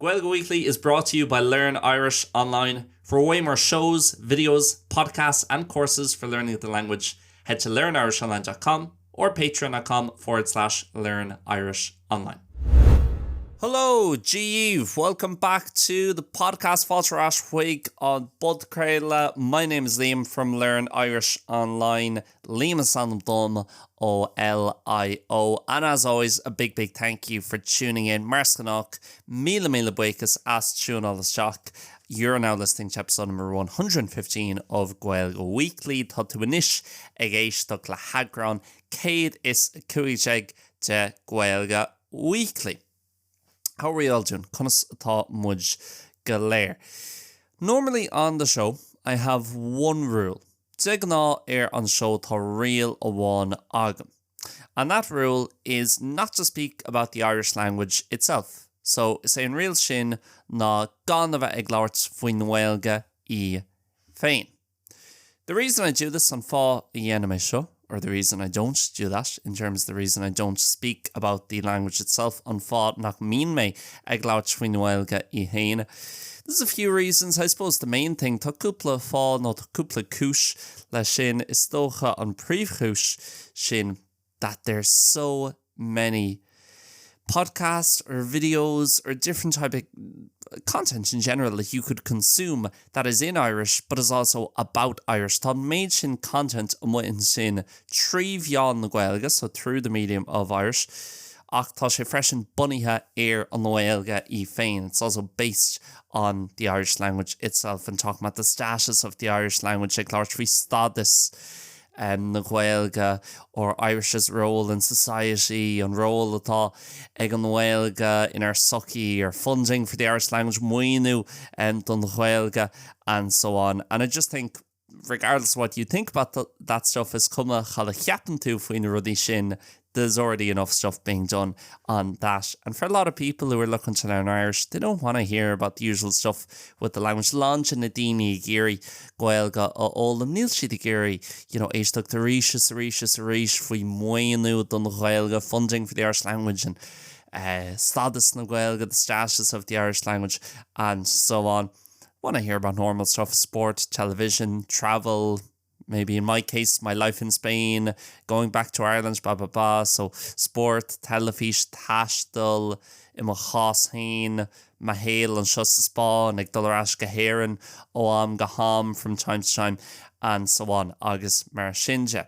Gaeilge Weekly is brought to you by Learn Irish Online. For way more shows, videos, podcasts, and courses for learning the language, head to learnirishonline.com or patreon.com/learnirishonline. Hello, GU. Welcome back to the podcast Fáilte Week on Bud Creila. My name is Liam from Learn Irish Online. Liam is on Dom OLIO. And as always, a big thank you for tuning in. Marscanach, Mila Buicas, as tune all the shock. You're now listening to episode number 115 of Gaeilge Weekly. Tá tú inis ag éisteach le hagran. Céad is cuaigh de Gaeilge Weekly. How are we all doing? Conas atá muid go léir. Normally on the show, I have one rule. Dig ná an show tá rial amháin agam. And that rule is not to speak about the Irish language itself. So, is ein rial sin ná gan a bheith ag labhairt faoin Gaeilge I féin. The reason I do this on fá I dhéanam é seo, or the reason I don't do that, in terms of the reason I don't speak about the language itself on fád nach mín mé ag labhairt faoin Gaeilge I féin. There's a few reasons. I suppose the main thing, tá cúpla fá nó tá cúpla cúis le sin is dócha an príomhchúis sin that there's so many podcasts or videos or different type of content in general that you could consume that is in Irish but is also about Irish. Tá méid sin content in sin trí bheán na Gaeilge, so through the medium of Irish, ach tá sé freisin bunaithe an Gaeilge I féin. It's also based on the Irish language itself and talking about the status of the Irish language, like large we status na Gaeilge or Irish's role in society and role atá ag an Gaeilge in our sucky or funding for the Irish language muoinú don na Gaeilge and so on. And I just think regardless of what you think about that stuff is cuma chala cheapan tú faoin rudí sin, there's already enough stuff being done on that. And for a lot of people who are looking to learn Irish, they don't want to hear about the usual stuff with the language. Launch and Nadini, Geary, Gaeilge, all the Neil Sheedy Geary, éisteach the Rish, fui moinu dun the Gaeilge, funding for the Irish language and status na Gaeilge, the status of the Irish language, and so on. Want to hear about normal stuff, sport, television, travel, maybe in my case, my life in Spain, going back to Ireland, blah, blah, blah. So sport, telefish, tashdal, ima chás hain, mahéil and shus spa, nig dolarash gaherin, oam gaham from time to time, and so on, agus mar sinja.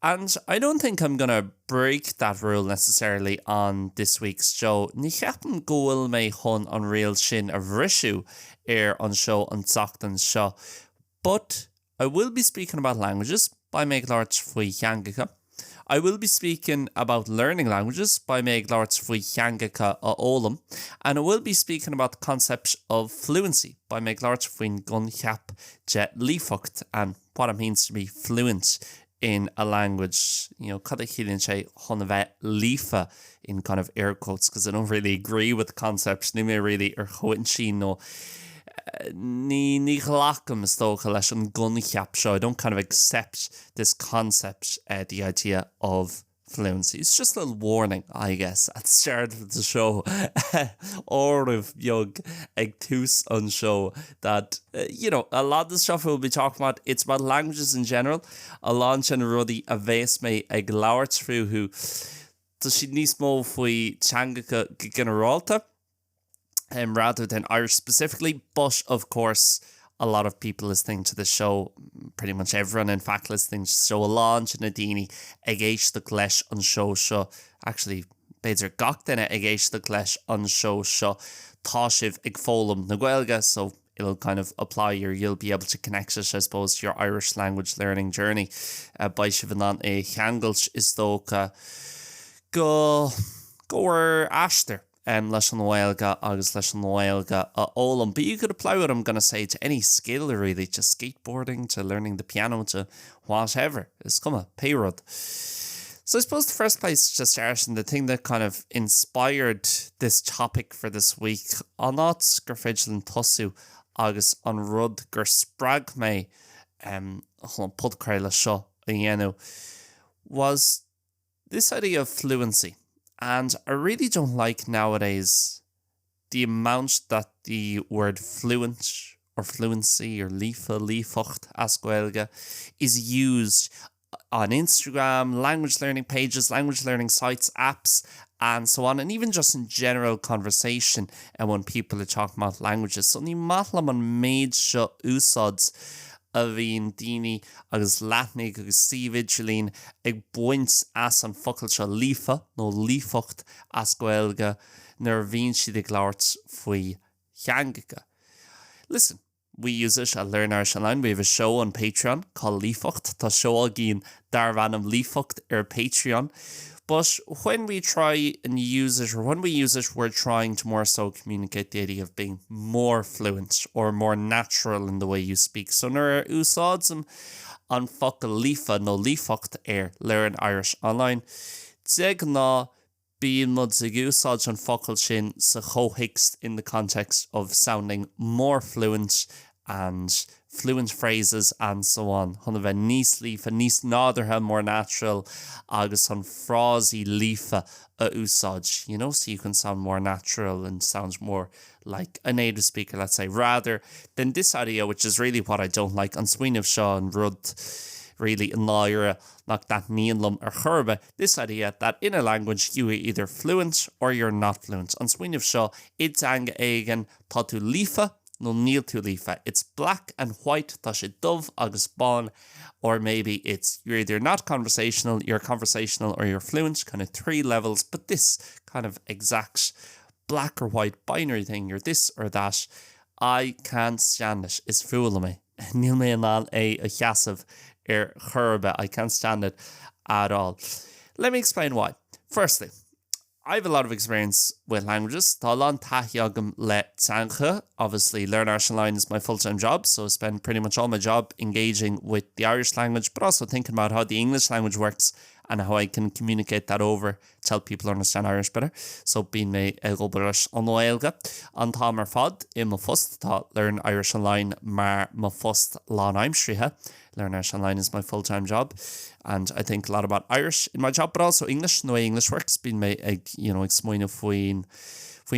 And I don't think I'm going to break that rule necessarily on this week's show. Ní cheapan goil mé chun an rial sin a bhrisú an show an Sachtan show. But I will be speaking about languages by Meg Lorts Fui Hyangaka. I will be speaking about learning languages by Meg Lorts Fui Hyangaka a Olam. And I will be speaking about the concept of fluency by Meg Lorts Fuin Gunchap Jet Leafucht and what it means to be fluent in a language. Cada chilin sé honave lífa in kind of air quotes because I don't really agree with the concept. Ní mé really chuin sin no ní ghlacham is tócha leis an guncheap seo. I don't kind of accept this concept, the idea of fluency. It's just a little warning, I guess, at the start of the show. Or if yog ag tús on show that, a lot of the stuff we'll be talking about, it's about languages in general. A launch and ruddy a bhés me ag lauert through who does she níos mó faoi teangacha generalta. Rather than Irish specifically, but of course a lot of people listening to the show, pretty much everyone in fact listening to the show, launch and Nadini ag éisteach leis an show seo, actually beidir gach duine ag éisteach leis an show seo tá sibh ag fólam na Gaeilge, so it'll kind of apply, or you'll be able to connect it, I suppose, to your Irish language learning journey. By Shivanan a Hangulch is dócha go ashter. Leis an Gaeilge agus leis an Gaeilge a Olam. But you could apply what I'm going to say to any skill, really, to skateboarding, to learning the piano, to whatever. It's come a payrod. So I suppose the first place to start, and the thing that kind of inspired this topic for this week, an áit gur féidir an tosu agus an rud gur sprag mé Bud Creila seo a dhéanamh, was this idea of fluency. And I really don't like nowadays the amount that the word fluent or fluency or líofa, líofacht as Gaeilge is used on Instagram, language learning pages, language learning sites, apps, and so on, and even just in general conversation and when people are talking about languages. So ní maithlam an méid seo úsáids a bhíon daoine agus leithnig agus síomhidrelín ag buint as an focail seo líofa nó líofacht as Gaeilge nuair bhíonn siad ag labhairt faoi theangacha. Listen, we use it at Learn Irish Online. We have a show on Patreon called Líofacht. Tá show again dar bhanam Líofacht Patreon. But when we try and use it, or when we use it, we're trying to more so communicate the idea of being more fluent or more natural in the way you speak. So nuair úsáidsam an focail líofa nó líofacht Learn Irish Online. Deag ná bíonn mud ag úsáid an focail sin sa chomhthéacs in the context of sounding more fluent and fluent phrases and so on. Chun bheith níos líofa, níos nádartha, more natural, agus an frásí líofa a úsáid, you know, so you can sound more natural and sounds more like a native speaker, let's say, rather than this idea, which is really what I don't like, an swinmh seo an rud really in láire nach that níonlam ar churbe, this idea that in a language you are either fluent or you're not fluent. An swinmh seo it's anga aigen tá tú líofa nó níl tú líofa. It's black and white, tá sé dubh agus bán, or maybe it's you're either not conversational, you're conversational, or you're fluent, kind of 3 levels, but this kind of exact black or white binary thing, you're this or that, I can't stand it, is fúla me. Níl mé an a cheasamh churbe. I can't stand it at all. Let me explain why. Firstly, I have a lot of experience with languages. Tá lan taithíagam le teanga. Obviously, Learn Irish Online is my full-time job, so I spend pretty much all my job engaging with the Irish language, but also thinking about how the English language works and how I can communicate that over to help people understand Irish better. So being me Egelbrush an Gaeilge, an tá mar fad I mo fust tá Learn Irish Online mar mo fust lá aimsrithe. Learn Irish Online is my full-time job, and I think a lot about Irish in my job, but also English, the way English works. Being me ag smoine faoin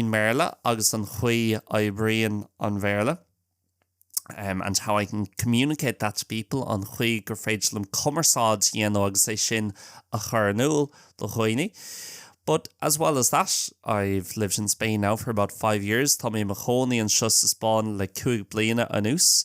merla agus an chuí oibríonn an bhéarla. And how I can communicate that to people on chuig gur féidirlim cumarsáid dhéanamh agus é sin a chur nua do chuoine. But as well as that, I've lived in Spain now for about 5 years. Tá mé mo chónaí an sios sa Spáin le 2 bliana anuas,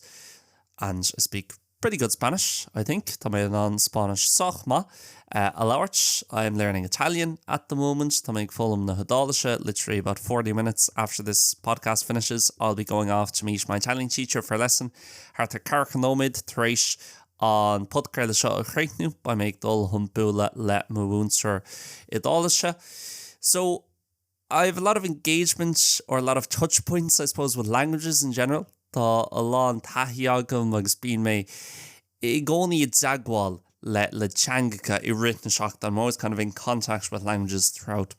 and I speak pretty good Spanish, I think. Tá mé an Spanish sochma. A labhairt, I'm learning Italian at the moment. Tá mé ag fólam na Hadalasha. Literally about 40 minutes after this podcast finishes, I'll be going off to meet my Italian teacher for a lesson. Hartar Carcanómid, Thrace, an podcréile seo a chréichnú, ba mé ag dul chun bualadh le mo bhúntar Idálasha. So I have a lot of engagement or a lot of touch points, I suppose, with languages in general. Tá a lá an taithíagam agus bíonn mé I gcónaí deagháil le teangacha I written seach. I'm always kind of in contact with languages throughout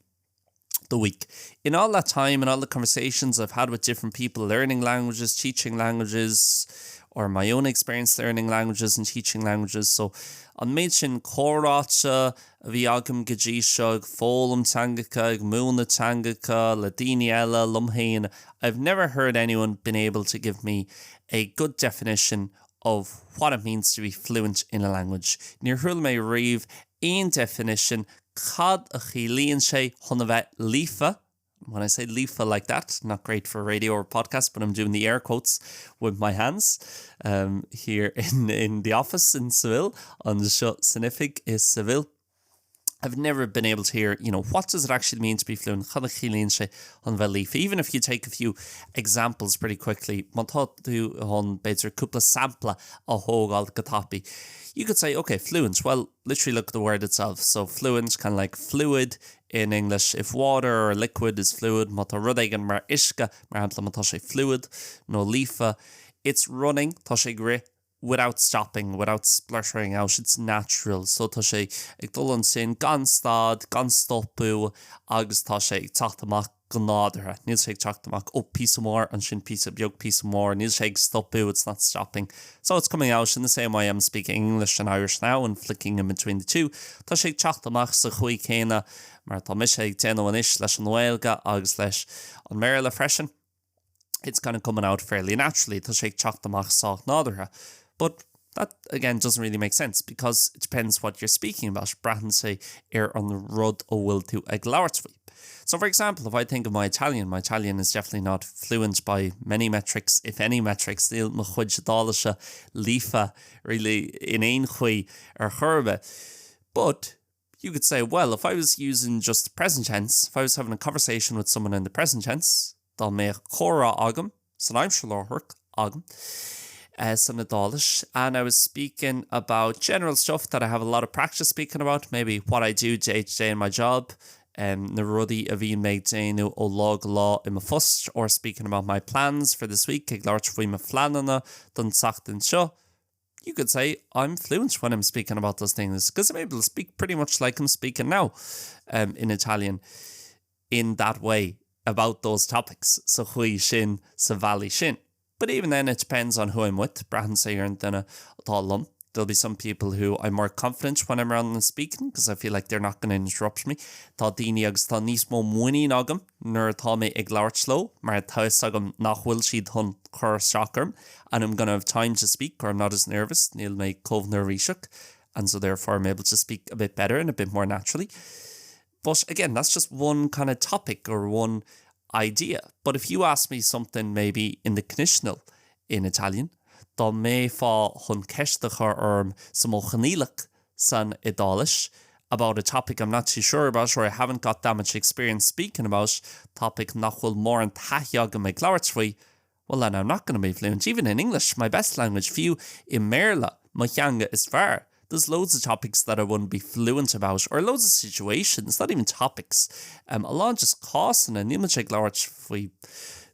the week. In all that time and all the conversations I've had with different people learning languages, teaching languages, or my own experience learning languages and teaching languages. So an méid sin córáte a bhí agam go dtí seo ag fólam teangacha, ag múna teangacha, le daoine eile lumhéin. I've never heard anyone been able to give me a good definition of what it means to be fluent in a language. Níor thuail mé riamh aon definition cad a chilíonn sé chun a bheith líofa. When I say líofa like that, not great for radio or podcast, but I'm doing the air quotes with my hands here in the office in Seville. On the show Signific is Seville. I've never been able to hear, what does it actually mean to be fluent? Even if you take a few examples pretty quickly, you could say, okay, fluent. Well, literally look at the word itself. So fluent, kind of like fluid in English. If water or liquid is fluid, fluid, no líofa, it's running, without stopping, without spluttering out. It's natural. So tá sé ag dul an sin gan stad, gan stopú, agus tá sé ag teacht amach go nádartha. Níl sé ag teacht amach pí mór an sin pí beag pí mór. Níl sé ag stopú, it's not stopping. So it's coming out in the same way I'm speaking English and Irish now and flicking in between the two. Tá sé ag teacht amach sa chuí chéine, mar tá mis ag déanamh inis leis an Gaeilge agus leis an méile freisin. It's kind of coming out fairly naturally. Tá sé ag teacht amach sách nádartha. But that, again, doesn't really make sense because it depends what you're speaking about. Brahan say on the rud o will to ag labhairt faoi. So, for example, if I think of my Italian is definitely not fluent by many metrics, if any metrics. Níl mo chuid dálaise lífa really in ein chuí churbe. But you could say, well, if I was using just the present tense, if I was having a conversation with someone in the present tense, dá mé chora agam, san aimsir láthach agam, san Dális, and I was speaking about general stuff that I have a lot of practice speaking about, maybe what I do day to day in my job, na rudí a bhíon méid déanú ó lá in my fust, or speaking about my plans for this week, ag labhairt faoi my fleananna don teachtain seo. You could say I'm fluent when I'm speaking about those things because I'm able to speak pretty much like I'm speaking now in Italian in that way about those topics. So chuí sin sa valley sin. But even then, it depends on who I'm with. Brahan say you're in There'll be some people who I'm more confident when I'm around them speaking because I feel like they're not going to interrupt me. Tá daoine agus tá níos mó muoine agam nuair atá mé ag labhairt sló, mar tá agam nach bhfuil siad chun chur seacharm, and I'm going to have time to speak, or I'm not as nervous. Níl mé cóimhnear ríseach, and so therefore I'm able to speak a bit better and a bit more naturally. But again, that's just one kind of topic or one idea. But if you ask me something maybe in the conditional in Italian, dá mé fá chun ceistechar sa mó chanílach san Dális about a topic I'm not too sure about, or I haven't got that much experience speaking about, topic nach bhfuil mór an taithag ag labhairt faoi, well then I'm not going to be fluent. Even in English, my best language, fiú I méarla, má cheanga is fearr. There's loads of topics that I wouldn't be fluent about, or loads of situations, not even topics. A lot just cásanna, níl ag labhairt faoi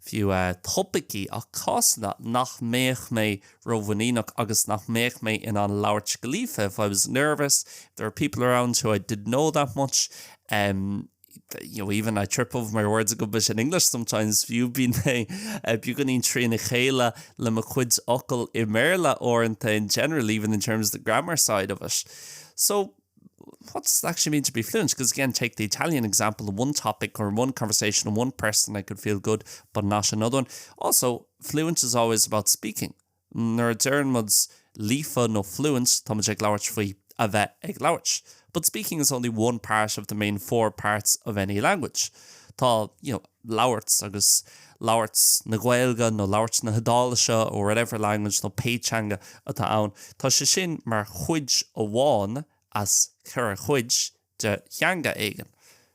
fiú topicí a cásanna nach méich mé rohanínach agus nach méich mé in an labhairt go líofa. If I was nervous, if there were people around who I didn't know that much, even I trip over my words a good bit in English sometimes. You've been buganín trína chéile le mo chuid ocail I méarla orintha in general, even in terms of the grammar side of it. So what does it actually mean to be fluent? Because again, take the Italian example, one topic or one conversation, one person I could feel good, but not another one. Also, fluent is always about speaking. Nuair dearnmuds lífa no fluent, tá muid ag labhairt faoi a bheith ag labhairt. But speaking is only one part of the main four parts of any language. Tá, labhairts agus labhairts na Gaeilge, no labhairts na Dáilise, or whatever language, no péiteanga atá ann. Tá sé sin mar chuid amháin as chur chuid de cheanga éigen.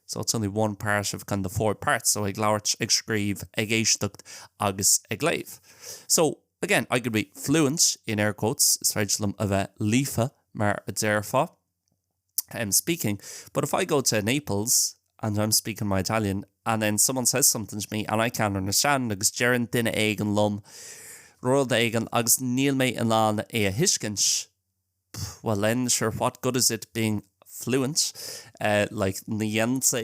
So it's only one part of kind of the four parts. So ag labhairt, ag scríb, ag éisteacht, agus ag léamh. So again, I could be fluent in air quotes, is féidirlam a bheith lífa mar a dearfá. I'm speaking, but if I go to Naples and I'm speaking my Italian and then someone says something to me and I can't understand agus Jaron duine éigen lom roill éigen agus níl mé an lá a hiiscint, well then sure, what good is it being fluent? Like niente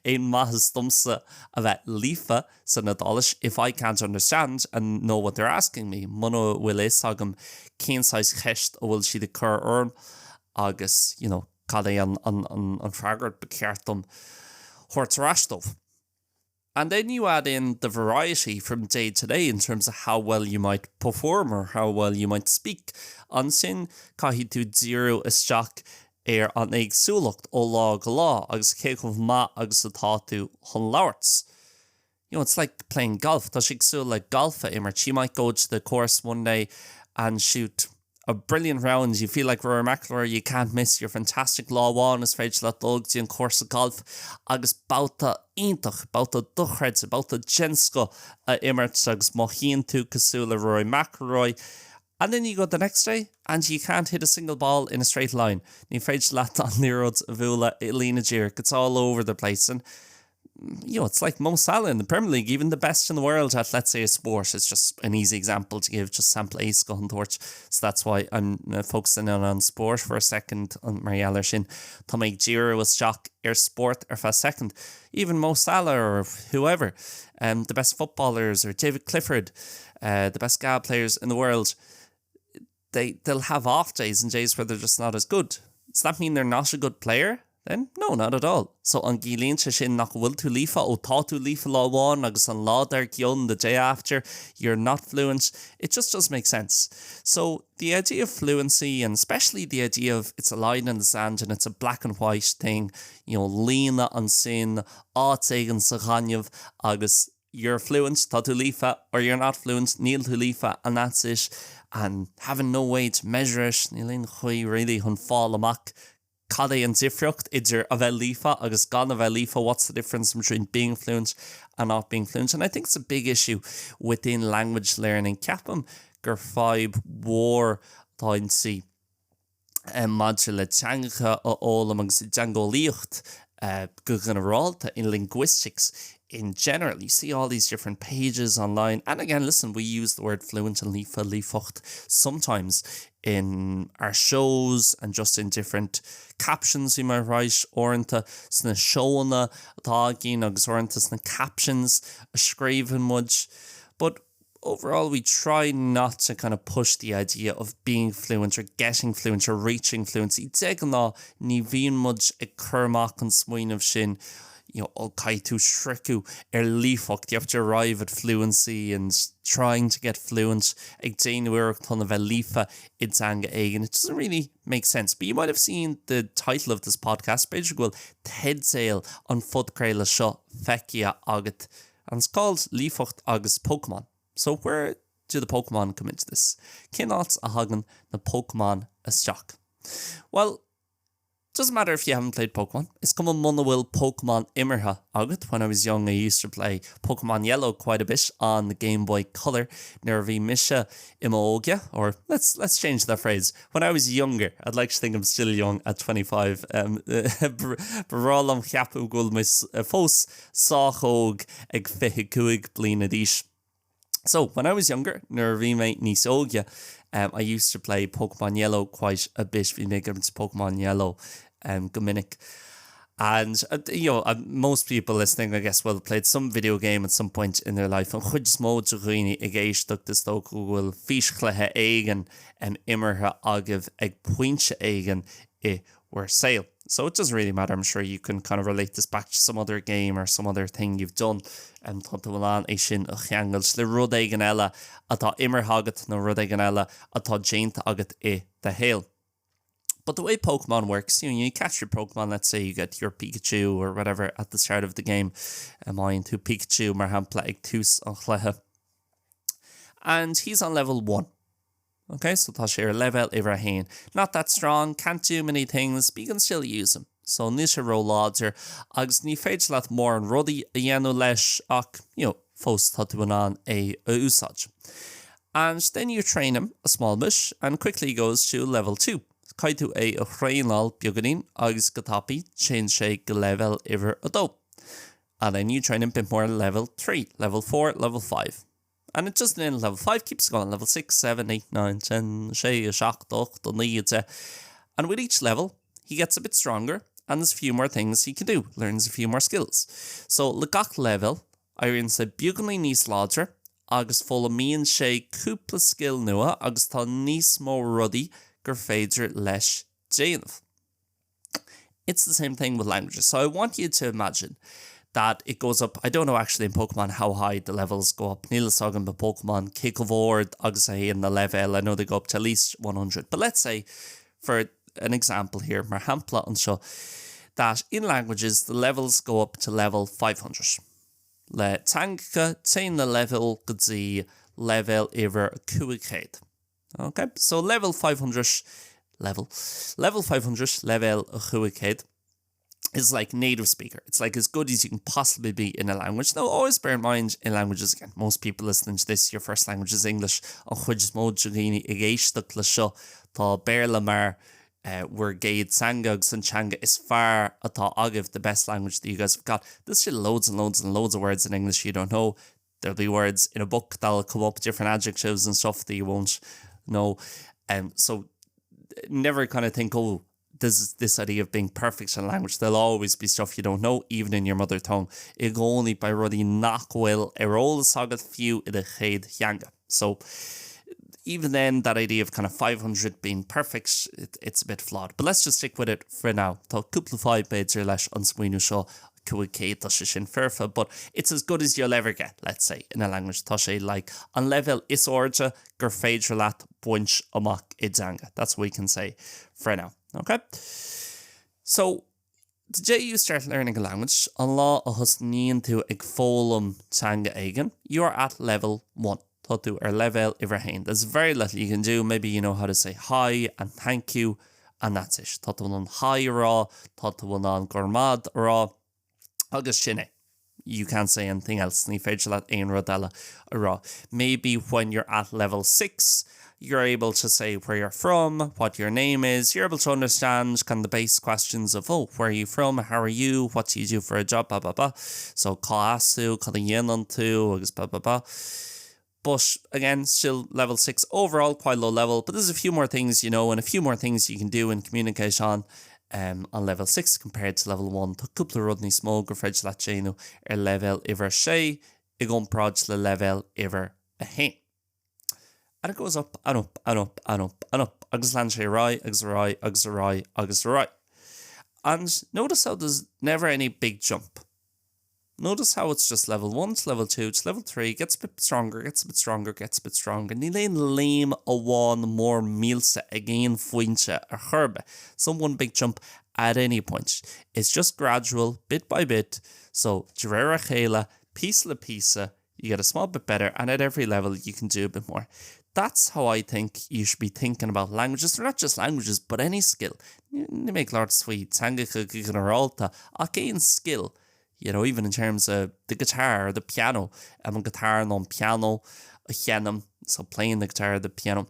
ein mahas stumsa a bheith lífa san Dális if I can't understand and know what they're asking me. Mono bhfuil agam céanáis cheist a bhfuil siad a chur orm agus, cad é an freagart beceartm chuirtarastómh. And then you add in the variety from day to day in terms of how well you might perform or how well you might speak. An sin caithfidh tú díriú isteach an éagsúlacht ó lá go lá agus céchomh maith agus atá tú chun labhairts. It's like playing golf. Tá sé agsúil like golf immer. You might go to the course one day and shoot a brilliant round. You feel like Rory McIlroy, you can't miss. You're fantastic láháin is féidir le dulgtí an course of golf agus bauta iontach, bauta duchreid, bauta gensco a immert agus má híonn tú cosúil le Rory McIlroy. And then you go the next day and you can't hit a single ball in a straight line. Ní féidir leat an níród a bhúla I lína dír. It's all over the place. And it's like Mo Salah in the Premier League, even the best in the world at, let's say, a sport. It's just an easy example to give, just sample ace going torch. So that's why I'm focusing on sport for a second on Marielle Shin. Tommy Gira was shock sport for a second. Even Mo Salah or whoever, the best footballers or David Clifford, the best GAB players in the world, they'll have off days and days where they're just not as good. Does that mean they're not a good player? Then no, not at all. So an gilíonn sin nach bhfuil tú lífa ó tá tú lífa láháin agus an lád gion the day after you're not fluent. It just doesn't make sense. So the idea of fluency, and especially the idea of it's a line in the sand and it's a black and white thing, lína an sin, áitéigean sa ghanneamh agus you're fluent, tá tú lífa, or you're not fluent, níl tú lífa, and that's it. And having no way to measure it, níl chuí really hun fáil amach. Cad é an difriocht idir a bheith lífa agus gan a bheith lífa, what's the difference between being fluent and not being fluent? And I think it's a big issue within language learning. Ceapam gur fáib war táin si maidir le teangacha ó ólam agus deangolíocht go gnáráilta in linguistics in general. You see all these different pages online. And again, listen, we use the word fluent and lífa, lífocht sometimes in our shows and just in different captions we might write, orintha sna showna tágin agus orintha sna captions a scraven much. But overall, we try not to kind of push the idea of being fluent or getting fluent or reaching fluency. Tegna ní bhíon much a curmach an smuoin of shin. Caiitú shriku lífocht. You have to arrive at fluency and trying to get fluent. Ag déanúir ton a bheith lífa idzanga aigen. It doesn't really make sense. But you might have seen the title of this podcast, Beidirgwil Headsail on Fudcraile Seo Fecia Agat. And it's called Lífocht agus Pokemon. So where do the Pokemon come into this? Cinát a hagan na Pokemon isteach. Well, doesn't matter if you haven't played Pokemon. It's come on Mona will Pokemon Immerha Agat. When I was young, I used to play Pokemon Yellow quite a bit on the Game Boy Color. Nervi Misha Imogia, or let's change that phrase. When I was younger, I'd like to think I'm still young at 25. Bralam Chiapu Gul Miss Fos Sachog Eg Fehikuig Blina Dish. So when I was younger, Nervi Mate Nisogia, I used to play Pokemon Yellow quite a bit. We make it Pokemon Yellow, Gominic. And, most people listening, I guess, will have played some video game at some point in their life. And chuid smó de roioine ag éisteach de stocha bhfuil físclathe éigen immertha agah ag pointe éigen I were sale. So it doesn't really matter. I'm sure you can kind of relate this back to some other game or some other thing you've done. Tanta bhfuil é sin a cheangailt le rud éigen eile atá immertha agat nó rud éigen eile atá déanta agat I the hail. But the way Pokemon works, you catch your Pokemon, let's say you get your Pikachu or whatever at the start of the game. Mine to Pikachu, mar hampla ag tús an chluiche. And he's on level 1. Okay, so tá sé level iver hain. Not that strong, can't do many things, but you can still use him. So ní sé róláidir, agus ní féidir leat mór an rudaí a dhéanú leis ach, fós tá tú an a úsáid. And then you train him a small bit and quickly goes to level 2. Caiitú a chrainál beaganín agus gotapi change sé go level iver a dó. And then you train him bit more level 3, level 4, level 5. And it just in level 5 keeps going, level 6, 7, 8, 9, 10, 9. And with each level, he gets a bit stronger and there's a few more things he can do, learns a few more skills. So le gach level, Iron said beaganí níos láidir, agus fóla míonn sé cúpla skill nua agus tá níos mó rudaí gur féidir leis déanamh. It's the same thing with languages. So I want you to imagine that it goes up. I don't know actually in Pokemon how high the levels go up. Níl sagan but Pokemon kick of word agus in the level. I know they go up to at least 100. But let's say, for an example here, mar hampla an seo, that in languages the levels go up to level 500. Le tanka tain the level go dtí level iver cuaigchéad. Okay, so level 500 level 500 level a chuaigchéad is like native speaker. It's like as good as you can possibly be in a language. Now, always bear in mind in languages, again, most people listening to this, your first language is English. An chuid is mód joghine ag éisteach le seo tá béarla mar we're gade sangags and changa is far atá agave the best language that you guys have got. There's still loads and loads and loads of words in English you don't know. There'll be words in a book that'll come up, different adjectives and stuff that you won't know. So never kind of think, oh, there's this idea of being perfect in language. There'll always be stuff you don't know, even in your mother tongue. It go only by ruddy knock will erol sagat few in a chéad yanga. So even then, that idea of kind of 500 being perfect, it's a bit flawed. But let's just stick with it for now. Tá cúpla 5 beidir leis an smaoinú seo cúig céad tá sé sin fearfa, but it's as good as you'll ever get, let's say, in a language. Tá sé like an level is orja gur féidir leat buint amach I danga. That's what we can say for now. Okay? So, the day you start learning a language, an lá a husníonn tú ag fólam teanga aigen, you're at level 1. Tá tú level iver hain. There's very little you can do. Maybe you know how to say hi and thank you, and that's it. Tá tú an hi rá, tá tú an gormad rá, agus sinne. You can't say anything else. Ní féidir leat aon rud eile rá. Maybe when you're at level 6, you're able to say where you're from, what your name is. You're able to understand kind of the base questions of, oh, where are you from? How are you? What do you do for a job? Blah, blah, blah. So, cáasú, cada dhéanann tú, agus blah, blah, blah. But again, still level 6 overall, quite low level. But there's a few more things you know and a few more things you can do in communication on level 6 compared to level 1. Tá cúpla rud ní smó gur féidir leat déanú level iver 6 I gcomparáid le level iver a hain. And it goes up and up and up and up and up. Agus land sé rá, agus rá, agus rá, agus rá. And notice how there's never any big jump. Notice how it's just level 1 to level 2 to level 3, gets a bit stronger, gets a bit stronger, gets a bit stronger. Ní léon léim amháin mór mílsa again fointe a churbe. Some one big jump at any point. It's just gradual, bit by bit. So, Gerera Chéile, piece la piece, you get a small bit better, and at every level you can do a bit more. That's how I think you should be thinking about languages. They're not just languages, but any skill. You make Lord Sweet, Tangacha, Giganaralta, again skill. You know, even in terms of the guitar or the piano. I'm a guitar and on piano, a cheanam, so playing the guitar or the piano.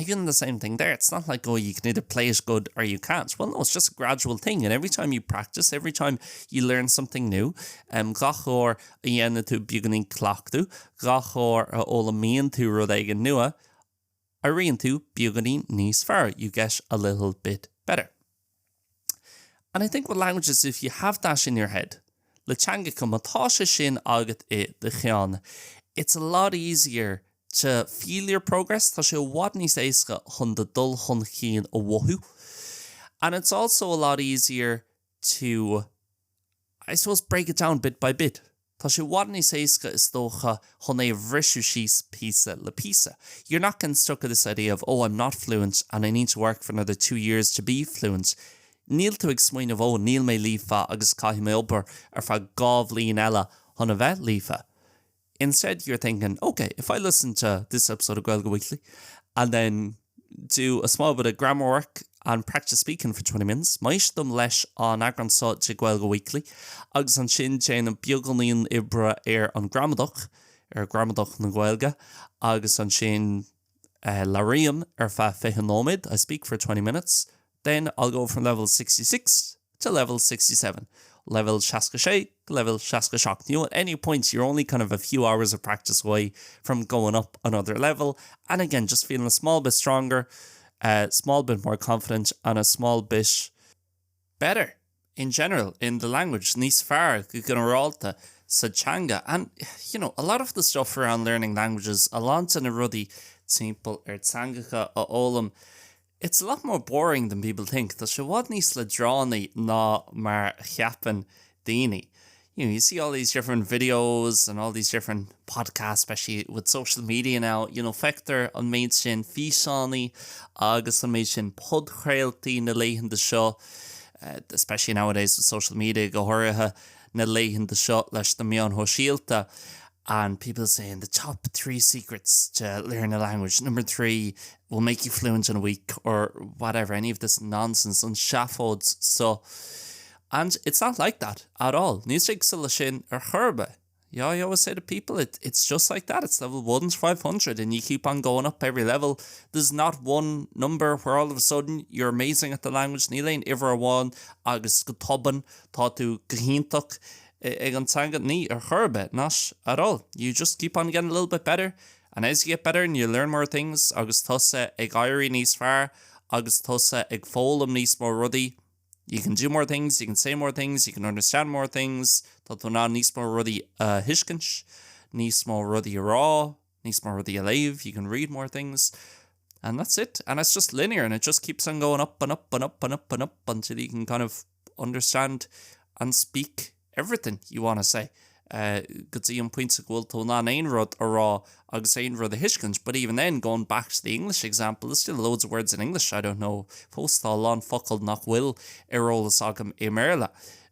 Even the same thing there. It's not like, oh, you can either play it good or you can't. Well, no, it's just a gradual thing. And every time you practice, every time you learn something new, gachor a dhéanamh tú beagnaí clachtú, gachor a ólamíonn tú rud éige nua, a rion tú beagnaí níos fearr. You get a little bit better. And I think with languages, if you have that in your head, le teangacham atá sé sin agat I de cheann, it's a lot easier to feel your progress. Tá sé bhhad níos éasca chun de dul chun chéan ó bhuthú. And it's also a lot easier to, I suppose, break it down bit by bit. Tá sé bhhad níos éasca is dócha chun é bhrisú síos píosa le píosa. You're not getting stuck with this idea of, oh, I'm not fluent and I need to work for another 2 years to be fluent. Níl tú ag smaoinmh ó, níl mé lífa agus caithfí mé obair ar fa gábh líon eile chun a bheith lífa. Instead, you're thinking, okay, if I listen to this episode of Gaeilge Weekly and then do a small bit of grammar work and practice speaking for 20 minutes, maisht dom leis an agran sá de Gaeilge Weekly, agus an sin déanam beagalíonn ibre an gramadach na Gaeilge, agus an sin laríam fa fehanómid, I speak for 20 minutes, then I'll go from level 66 to level 67. Level Shaska Shake, level Shaska Shock. You know, at any point, you're only kind of a few hours of practice away from going up another level. And again, just feeling a small bit stronger, a small bit more confident, and a small bit better in general in the language. Níos fearr, Giganaralta, Sachanga. And, you know, a lot of the stuff around learning languages, a lot in a ruddy simple, Tsangacha, Olam, it's a lot more boring than people think. Tá sé bhhad níos le dránaí ná mar cheapan daoine. You know, you see all these different videos and all these different podcasts, especially with social media now. You know, feictar an méid sin físeánaí agus an méid sin podcréaltaí na léithin seo, especially nowadays with social media, go háirithe na léithin seo leis na meán hóisialta. And people saying the top 3 secrets to learn a language. Number 3 will make you fluent in a week or whatever. Any of this nonsense on scaffolds. So, and it's not like that at all. Níos ag sin ar churbe. Yeah, I always say to people, it's just like that. It's level 1 to 500, and you keep on going up every level. There's not one number where all of a sudden you're amazing at the language. Níl iver one agus go toban tá tú gohíntaach ag an teanga ní ar churbe, not at all. You just keep on getting a little bit better, and as you get better and you learn more things, agus tusa ag airí níos fearr, agus tusa ag fólam níos mó rudaí. You can do more things, you can say more things, you can understand more things. Tá tú ná níos mó rudaí hiiscint, níos mó rudaí rá, níos mó rudaí a léamh. You can read more things. And that's it. And it's just linear, and it just keeps on going up and up and up and up and up until you can kind of understand and speak everything you want to say. Go dtí an pointe gohfuil tú ná aon rud a rá agus aon rud a hiiscint, but even then, going back to the English example, there's still loads of words in English I don't know. Fóstá lán focail nach bhfuil iarolalas agam i Méarla.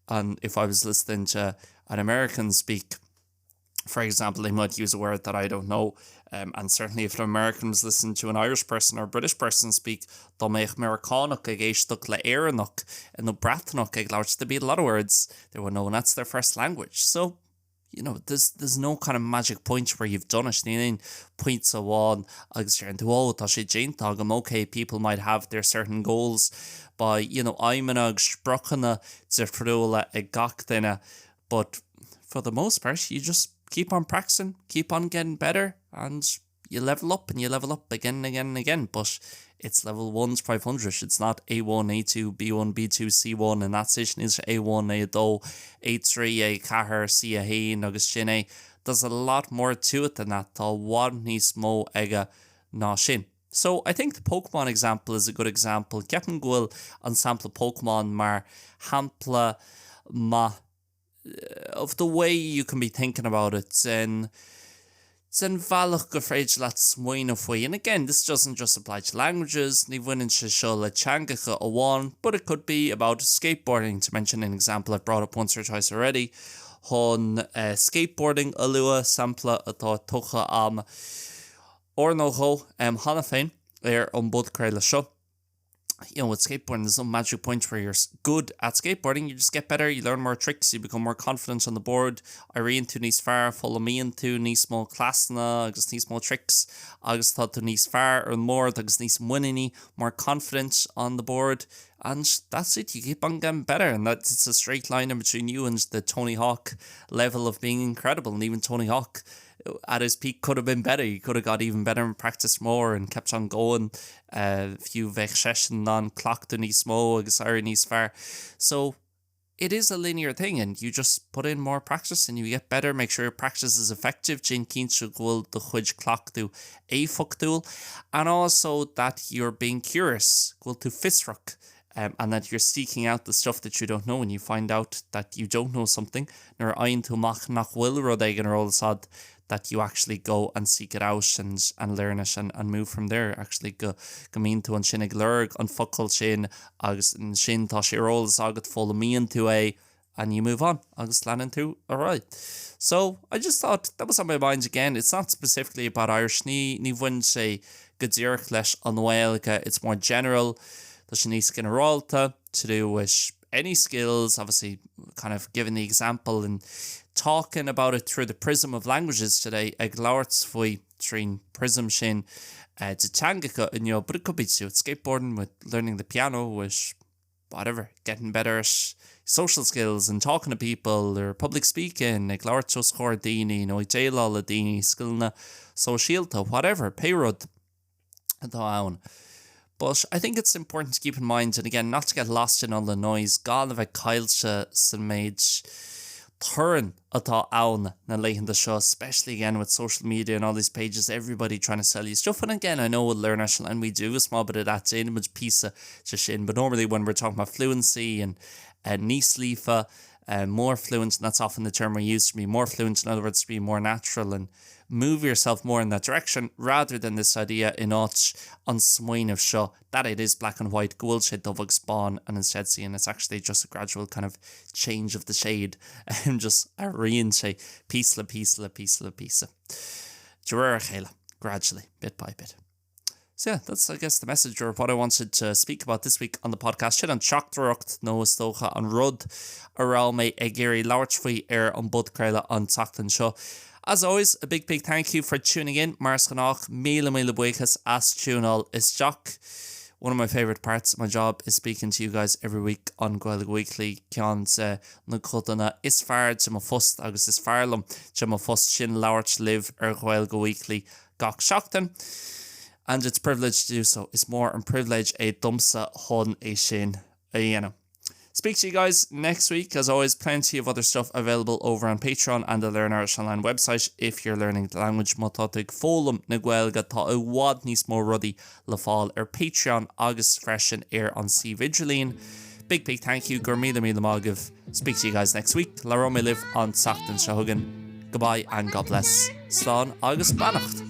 And if I was listening to an American speak, for example, they might use a word that I don't know. And certainly if an American was listening to an Irish person or British person speak, dá méich Americánach ag éisteach le éireannach and no brathnach ag labhairt. There'd be a lot of words they would know, and that's their first language. So, you know, there's no kind of magic point where you've done it. Níl points a one agus you're into, oh, tá sé déanta agam. Okay, people might have their certain goals by, you know, aimimena agus sprochanna difriúla ag gach duine, but for the most part, you just keep on practicing, keep on getting better, and you level up and you level up again and again and again. But it's level 1 to 500. It's not A1, A2, B1, B2, C1, and that's it. It's A1, A2, A3, A4, C, A1, agus sin. There's a lot more to it than that. Tá one níos mó ige ná sin. So I think the Pokemon example is a good example. Ceapan gohfuil an sample Pokemon mar hampla ma of the way you can be thinking about it. It's in bhealach go fréid leat smaoine faoi. And again, this doesn't just apply to languages, ní bhaineann sé seo le teangacha amháin, but it could be about skateboarding, to mention an example I've brought up once or twice already. Hon skateboarding a lua sampla atá tucha am ornócho hana féin an bud craile seo. You know, with skateboarding, there's no magic point where you're good at skateboarding. You just get better, you learn more tricks, you become more confident on the board. Iríonn tú níos fearr, follow me into níos mó clasna, agus níos mó tricks, agus tá tú níos fearr ar mór, agus níos muinení, more confident on the board. And that's it, you keep on getting better. And it's a straight line in between you and the Tony Hawk level of being incredible. And even Tony Hawk at his peak could have been better. He could have got even better and practiced more and kept on going. Few bheith sesin non clocked níos mó agus air níos fearr. So it is a linear thing, and you just put in more practice and you get better. Make sure your practice is effective. Jane Keensha gohfuil the chuid clock do a fucktool, and also that you're being curious. Gohfuil tú fisrach. And that you're seeking out the stuff that you don't know, and you find out that you don't know something, nor ain tú mach nach bhfuil rud ag an rólsad, that you actually go and seek it out and learn it and move from there. Actually go mín tú an sin ag lurg an focail sin agus an sin tá sé rólas agat follow me into and you move on agus leanan tú alright. So I just thought that was on my mind again. It's not specifically about Irish, ní bhain sé go dtíorach leis an Gaeilge. It's more general. There's an níos generalta to do with any skills, obviously kind of giving the example and talking about it through the prism of languages today. Ag labhairt faoi trín prism sin de teangacha, you know, but it could be too. Skateboarding, with learning the piano, with whatever, getting better at social skills and talking to people, or public speaking, ag labhairt os chóir daoine, nó ag déal le daoine, skillna sosialta, whatever, peirod atá ann. But I think it's important to keep in mind, and again, not to get lost in all the noise, gáil a bheith caillte san méid thurann atá ann na leitheanta seo, especially again with social media and all these pages, everybody trying to sell you stuff. And again, I know with Learn National, and we do a small bit of that in much piece of sin, but normally when we're talking about fluency and níos líofa, more fluent, and that's often the term we use, to be more fluent, in other words, to be more natural and move yourself more in that direction, rather than this idea in áit an smaoine of seo, that it is black and white, gohfuil sé dubhag spawn, and instead seeing it's actually just a gradual kind of change of the shade, and just a rion sé piece le piece le piece le piece. Duire chéile, gradually, bit by bit. So yeah, that's I guess the message or what I wanted to speak about this week on the podcast. Sin an teachtarach nó tócha an rud ará mé ag géirí labhairt faoi an Podcréile an tachtain seo. As always, a big thank you for tuning in. Mars ganach, míle buchas as túnal is Jack. One of my favorite parts of my job is speaking to you guys every week on Gaeilge Weekly. Ceann na codana is fearr te mo fust agus is fearlam te mo fust sin labhairt live Gaeilge Weekly gach seachtain. And it's a privilege to do so. It's more a privilege a dumsa hon a sin a dhéanam. Speak to you guys next week. As always, plenty of other stuff available over on Patreon and the Learn Irish Online website if you're learning the language. Mototig fólam na Gaeilge tá a wad níos mó rudí le fáil Patreon agus freisin on C Vigilene. Big thank you. Gur míle mágah. Speak to you guys next week. La Rome live on Sachtan Shahugan. Goodbye and God bless. Slán agus Bannacht.